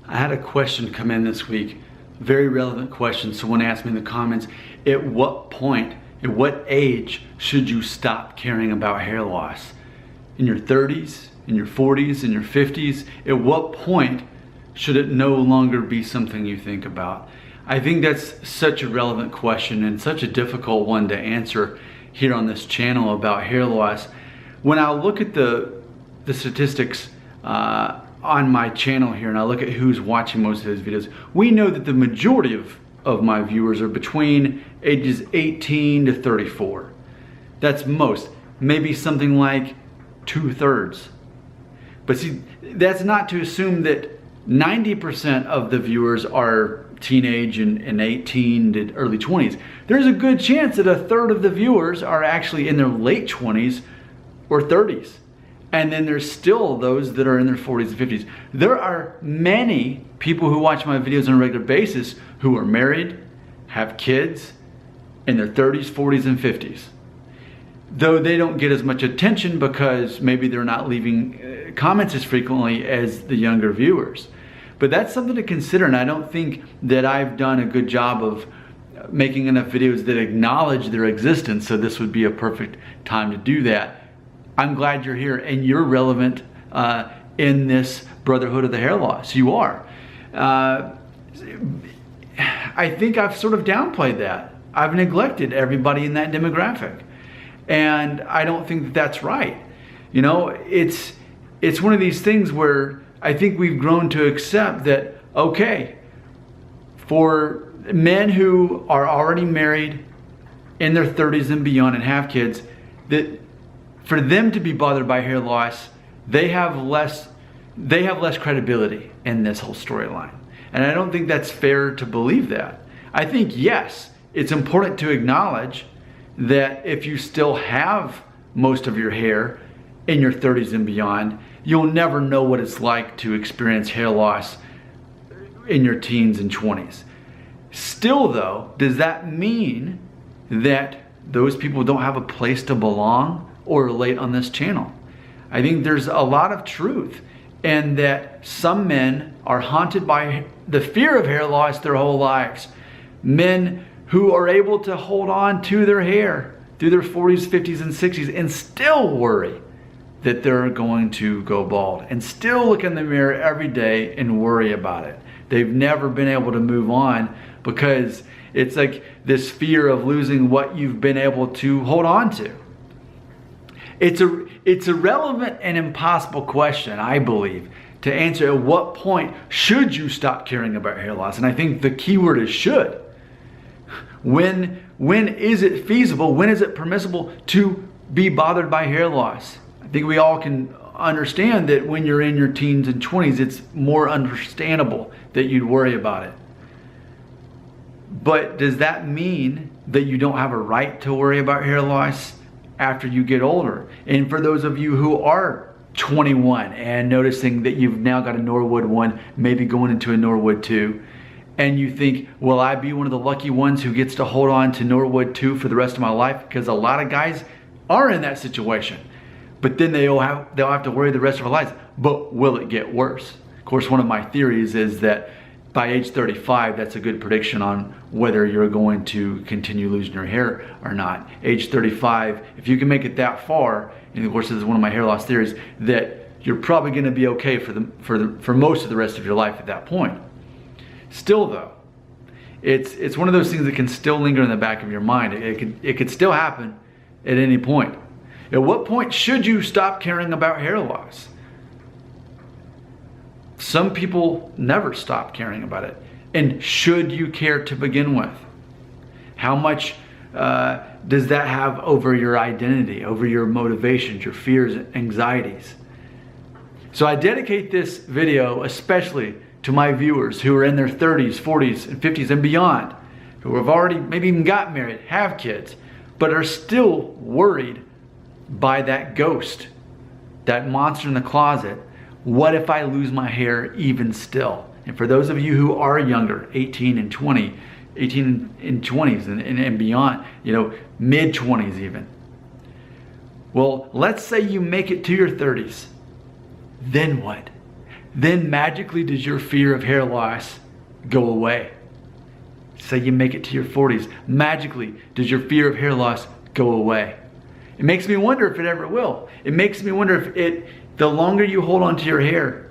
I had a question come in this week, very relevant question. Someone asked me in the comments, at what point, at what age should you stop caring about hair loss? In your 30s, in your 40s, in your 50s? At what point should it no longer be something you think about? I think that's such a relevant question and such a difficult one to answer here on this channel about hair loss. When I look at the statistics on my channel here and I look at who's watching most of these videos, we know that the majority of my viewers are between ages 18 to 34. That's most, maybe something like 2/3. But see, that's not to assume that 90% of the viewers are teenage and 18 to early 20s. There's a good chance that 1/3 of the viewers are actually in their late 20s or 30s. And then there's still those that are in their 40s and 50s. There are many people who watch my videos on a regular basis who are married, have kids, in their 30s, 40s, and 50s. Though they don't get as much attention because maybe they're not leaving comments as frequently as the younger viewers. But that's something to consider, and I don't think that I've done a good job of making enough videos that acknowledge their existence, so this would be a perfect time to do that. I'm glad you're here and you're relevant in this brotherhood of the hair loss. You are. I think I've sort of downplayed that. I've neglected everybody in that demographic. And I don't think that that's right. You know, it's one of these things where I think we've grown to accept that, okay, for men who are already married in their 30s and beyond and have kids, that for them to be bothered by hair loss, they have less credibility in this whole storyline. And I don't think that's fair to believe that. I think, yes, it's important to acknowledge that if you still have most of your hair in your 30s and beyond, you'll never know what it's like to experience hair loss in your teens and 20s. Still though, does that mean that those people don't have a place to belong or relate on this channel? I think there's a lot of truth in that some men are haunted by the fear of hair loss their whole lives. Men who are able to hold on to their hair through their 40s, 50s, and 60s and still worry that they're going to go bald and still look in the mirror every day and worry about it. They've never been able to move on because it's like this fear of losing what you've been able to hold on to. It's a relevant and impossible question, I believe, to answer at what point should you stop caring about hair loss. And I think the key word is should. When is it feasible? When is it permissible to be bothered by hair loss? I think we all can understand that when you're in your teens and 20s, it's more understandable that you'd worry about it. But does that mean that you don't have a right to worry about hair loss after you get older? And for those of you who are 21 and noticing that you've now got a Norwood 1, maybe going into a Norwood 2, and you think, will I be one of the lucky ones who gets to hold on to Norwood 2 for the rest of my life? Because a lot of guys are in that situation. But then they'll have to worry the rest of their lives. But will it get worse? Of course, one of my theories is that by age 35, that's a good prediction on whether you're going to continue losing your hair or not. Age 35, if you can make it that far, and of course this is one of my hair loss theories, that you're probably going to be okay for most of the rest of your life at that point. Still though, it's one of those things that can still linger in the back of your mind. It could still happen at any point. At what point should you stop caring about hair loss? Some people never stop caring about it. And should you care to begin with? How much does that have over your identity, over your motivations, your fears, anxieties? So I dedicate this video especially to my viewers who are in their 30s, 40s, and 50s and beyond, who have already maybe even got married, have kids, but are still worried by that ghost, that monster in the closet. What if I lose my hair even still? And for those of you who are younger, 18 and 20, 18 and 20s and beyond, you know, mid 20s even. Well, let's say you make it to your 30s. Then what? then magically does your fear of hair loss go away. Say you make it to your 40s, magically does your fear of hair loss go away. It makes me wonder if it ever will. It makes me wonder if the longer you hold on to your hair,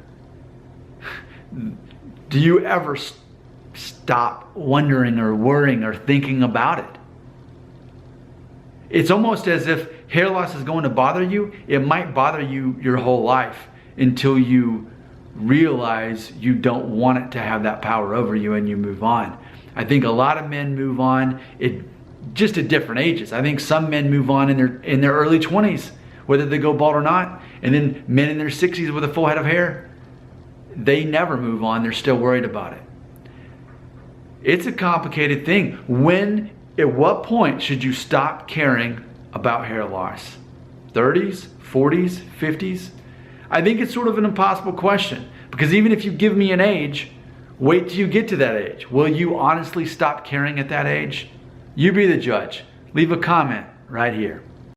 do you ever stop wondering or worrying or thinking about it? It's almost as if hair loss is going to bother you. It might bother you your whole life until you realize you don't want it to have that power over you and you move on. I think a lot of men move on just at different ages. I think some men move on in their early 20s, whether they go bald or not. And then men in their 60s with a full head of hair, they never move on. They're still worried about it. It's a complicated thing. At what point should you stop caring about hair loss? 30s, 40s, 50s? I think it's sort of an impossible question, because even if you give me an age, wait till you get to that age. Will you honestly stop caring at that age? You be the judge. Leave a comment right here.